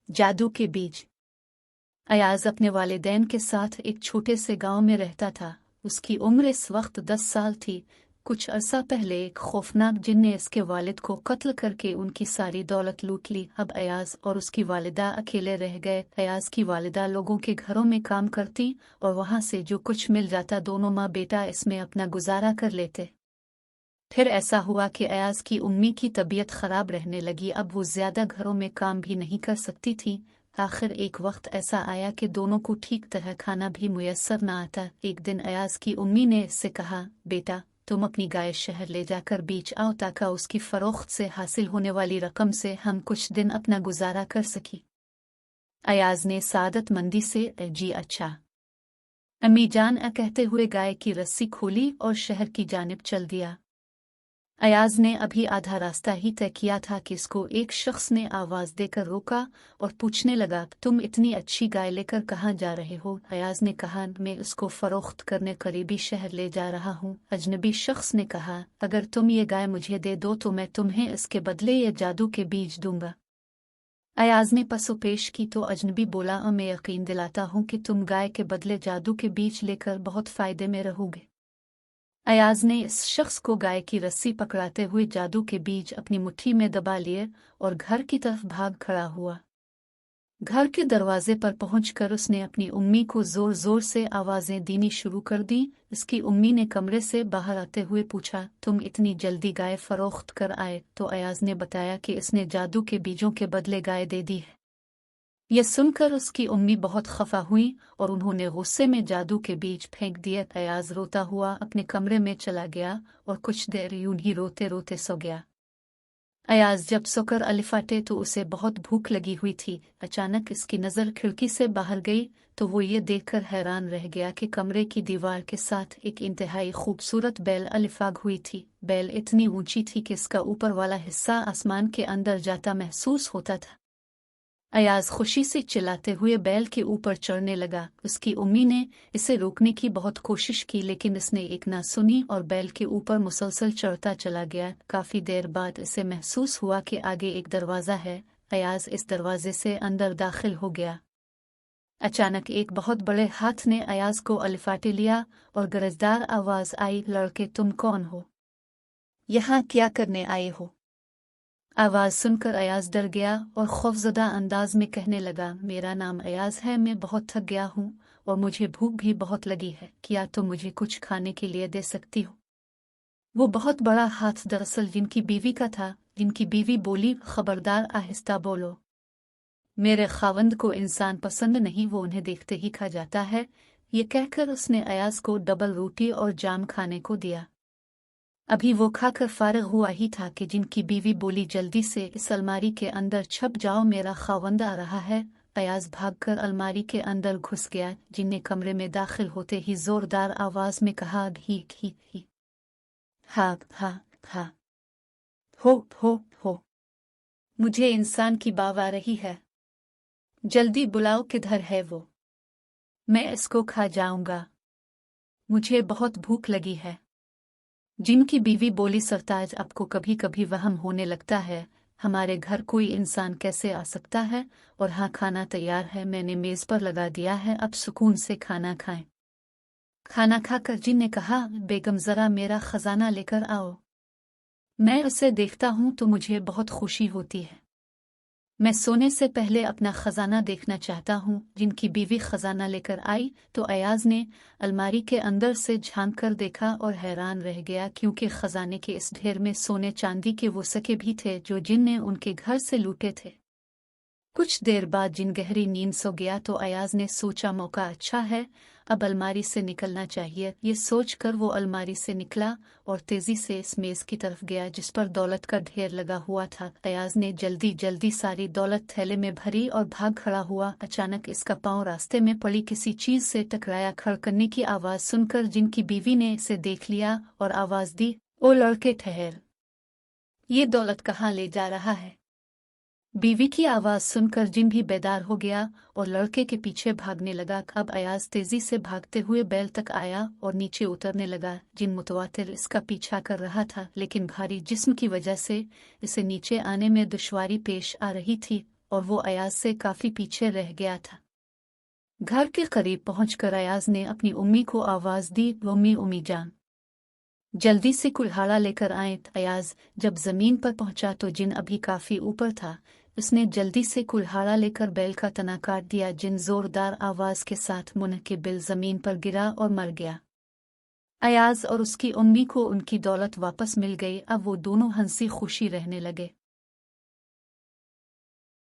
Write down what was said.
जादू के बीज। अयाज अपने वालिदैन के साथ एक छोटे से गांव में रहता था। उसकी उम्र इस वक्त 10 साल थी। कुछ अरसा पहले एक खौफनाक जिन ने इसके वालिद को कत्ल करके उनकी सारी दौलत लूट ली। अब अयाज और उसकी वालिदा अकेले रह गए। अयाज की वालिदा लोगों के घरों में काम करती और वहां से जो कुछ मिल जाता दोनों माँ बेटा इसमें अपना गुजारा कर लेते। फिर ऐसा हुआ कि अयाज की उम्मी की तबीयत खराब रहने लगी। अब वो ज्यादा घरों में काम भी नहीं कर सकती थी। आखिर एक वक्त ऐसा आया कि दोनों को ठीक तरह खाना भी मुयस्सर न आता। एक दिन अयाज की उम्मी ने इससे कहा, बेटा तुम अपनी गाय शहर ले जाकर बेच आओ ताकि उसकी फरोख्त से हासिल होने वाली रकम से हम कुछ दिन अपना गुजारा कर सकी। अयाज ने सादतमंदी से जी अच्छा अम्मी जान कहते हुए गाय की रस्सी खोली और शहर की जानिब चल दिया। अयाज ने अभी आधा रास्ता ही तय किया था कि इसको एक शख्स ने आवाज देकर रोका और पूछने लगा, तुम इतनी अच्छी गाय लेकर कहाँ जा रहे हो? अयाज ने कहा, मैं उसको फरोख्त करने करीबी शहर ले जा रहा हूँ। अजनबी शख्स ने कहा, अगर तुम ये गाय मुझे दे दो तो मैं तुम्हें इसके बदले ये जादू के बीज दूंगा। अयाज ने पसोपेश की तो अजनबी बोला, मैं यकीन दिलाता हूँ कि तुम गाय के बदले जादू के बीज लेकर बहुत फायदे में रहोगे। अयाज ने इस शख्स को गाय की रस्सी पकड़ाते हुए जादू के बीज अपनी मुट्ठी में दबा लिए और घर की तरफ भाग खड़ा हुआ। घर के दरवाजे पर पहुंचकर उसने अपनी उम्मी को जोर जोर से आवाजें देनी शुरू कर दी। इसकी उम्मी ने कमरे से बाहर आते हुए पूछा, तुम इतनी जल्दी गाय फरोख्त कर आए? तो अयाज ने बताया कि इसने जादू के बीजों के बदले गाय दे दी है। यह सुनकर उसकी उम्मी बहुत खफा हुई और उन्होंने गुस्से में जादू के बीज फेंक दिए। अयाज रोता हुआ अपने कमरे में चला गया और कुछ देर यूं ही रोते रोते सो गया। अयाज जब सोकर अलिफाटे तो उसे बहुत भूख लगी हुई थी। अचानक इसकी नज़र खिड़की से बाहर गई तो वो ये देखकर हैरान रह गया कि कमरे की दीवार के साथ एक इंतहाई खूबसूरत बैल अलिफाग हुई थी। बैल इतनी ऊंची थी कि इसका ऊपर वाला हिस्सा आसमान के अंदर जाता महसूस होता था। अयाज खुशी से चिल्लाते हुए बैल के ऊपर चढ़ने लगा। उसकी उम्मी ने इसे रोकने की बहुत कोशिश की लेकिन इसने एक ना सुनी और बैल के ऊपर मुसलसल चढ़ता चला गया। काफी देर बाद इसे महसूस हुआ कि आगे एक दरवाज़ा है। अयाज इस दरवाजे से अंदर दाखिल हो गया। अचानक एक बहुत बड़े हाथ ने अयाज को अलिफाटे लिया और गरजदार आवाज आई, लड़के तुम कौन हो? यहाँ क्या करने आए हो? आवाज सुनकर अयाज डर गया और खौफजदा अंदाज में कहने लगा, मेरा नाम अयाज है, मैं बहुत थक गया हूँ और मुझे भूख भी बहुत लगी है। क्या तुम मुझे कुछ खाने के लिए दे सकती हो? वो बहुत बड़ा हाथ दरअसल जिनकी बीवी का था। जिनकी बीवी बोली, खबरदार आहिस्ता बोलो, मेरे खावंद को इंसान पसंद नहीं, वो उन्हें देखते ही खा जाता है। ये कहकर उसने अयाज को डबल रोटी और जाम खाने को दिया। अभी वो खाकर फारिग हुआ ही था कि जिनकी बीवी बोली, जल्दी से इस अलमारी के अंदर छप जाओ, मेरा खावंद आ रहा है। अयाज भागकर अलमारी के अंदर घुस गया। जिन ने कमरे में दाखिल होते ही जोरदार आवाज में कहा, घी घी घी, हा हा हा, हो, मुझे इंसान की बाव आ रही है, जल्दी बुलाओ, किधर है वो? मैं इसको खा जाऊंगा, मुझे बहुत भूख लगी है। जिनकी बीवी बोली, सरताज आपको कभी कभी वहम होने लगता है, हमारे घर कोई इंसान कैसे आ सकता है? और हाँ, खाना तैयार है, मैंने मेज पर लगा दिया है, अब सुकून से खाना खाएं। खाना खाकर जिन ने कहा, बेगम जरा मेरा खजाना लेकर आओ, मैं उसे देखता हूं तो मुझे बहुत खुशी होती है। मैं सोने से पहले अपना खजाना देखना चाहता हूँ। जिनकी बीवी खजाना लेकर आई तो अयाज ने अलमारी के अंदर से झांक कर देखा और हैरान रह गया, क्योंकि खजाने के इस ढेर में सोने चांदी के वो सके भी थे जो जिन ने उनके घर से लूटे थे। कुछ देर बाद जिन गहरी नींद सो गया तो अयाज ने सोचा, मौका अच्छा है, अब अलमारी से निकलना चाहिए। ये सोचकर वो अलमारी से निकला और तेजी से इस मेज की तरफ गया जिस पर दौलत का ढेर लगा हुआ था। अयाज ने जल्दी जल्दी सारी दौलत थैले में भरी और भाग खड़ा हुआ। अचानक इसका पांव रास्ते में पड़ी किसी चीज से टकराया। खड़कने की आवाज सुनकर जिनकी बीवी ने इसे देख लिया और आवाज दी, ओ लड़के ठहर, ये दौलत कहाँ ले जा रहा है? बीवी की आवाज सुनकर जिन भी बेदार हो गया और लड़के के पीछे भागने लगा। अब अयाज तेजी से भागते हुए बैल तक आया और नीचे उतरने लगा। जिन मुतवातिर इसका पीछा कर रहा था, लेकिन भारी जिस्म की वजह से इसे नीचे आने में दुश्वारी पेश आ रही थी। और वो अयाज से काफी पीछे रह गया था। घर के करीब पहुंचकर अयाज ने अपनी उम्मी को आवाज दी, उम्मी उम्मी जान, जल्दी से कुल्हाड़ा लेकर आए। अयाज जब जमीन पर पहुंचा तो जिन अभी काफी ऊपर था। उसने जल्दी से कुल्हाड़ा लेकर बैल का तना काट दिया। जिन जोरदार आवाज के साथ मुनकिबिल जमीन पर गिरा और मर गया। अयाज और उसकी उम्मी को उनकी दौलत वापस मिल गई। अब वो दोनों हंसी खुशी रहने लगे।